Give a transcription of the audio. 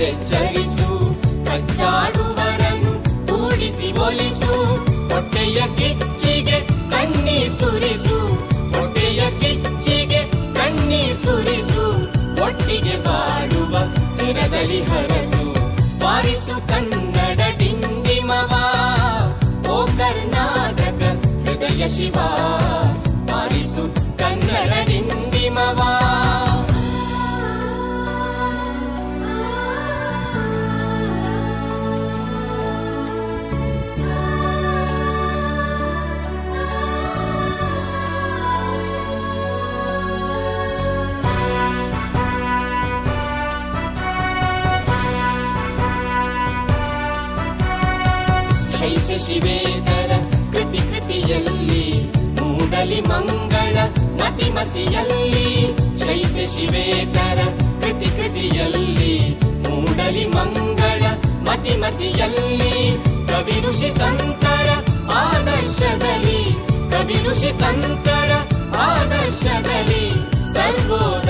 ಬೆಚ್ಚರಿಸು, ಕಚ್ಚಾಡುವರನು ಕೂಡಿಸಿ ಒಲಿಸು, ಹೊಟ್ಟೆಯ ಕಿಚ್ಚಿಗೆ ಕಣ್ಣೀರ್ ಸುರಿಸು, ಹೊಟ್ಟೆಯ ಕಿಚ್ಚಿಗೆ ಕಣ್ಣೀರ್ ಸುರಿಸು, ಒಟ್ಟಿಗೆ ಬಾಳುವ ತೆರದಲ್ಲಿ ಹರಸು, ಬಾರಿಸು ಕನ್ನಡ ಡಿಂಡಿಮವ, ಓ ಕರ್ನಾಟಕ ಹೃದಯ ಶಿವ, ಬಾರಿಸು ಕನ್ನಡ ಡಿಂಡಿಮವ. ಶೈತ್ಯ ಶಿವೇತರ ಕೃತಿ ಕೃತಿಯಲ್ಲಿ ಮೂಡಲಿ ಮಂಗಳ ಮತಿ ಮತಿಯಲ್ಲಿ, ಶೈತ್ಯ ಶಿವೇತರ ಕೃತಿ ಕೃತಿಯಲ್ಲಿ ಮೂಡಲಿ ಮಂಗಳ ಮತಿ ಮತಿಯಲ್ಲಿ, ಕವಿ ಋಷಿ ಸಂತರ ಆದರ್ಶದಲ್ಲಿ, ಕವಿ ಋಷಿ ಸಂತರ ಆದರ್ಶದಲ್ಲಿ ಸರ್ವೋದಯ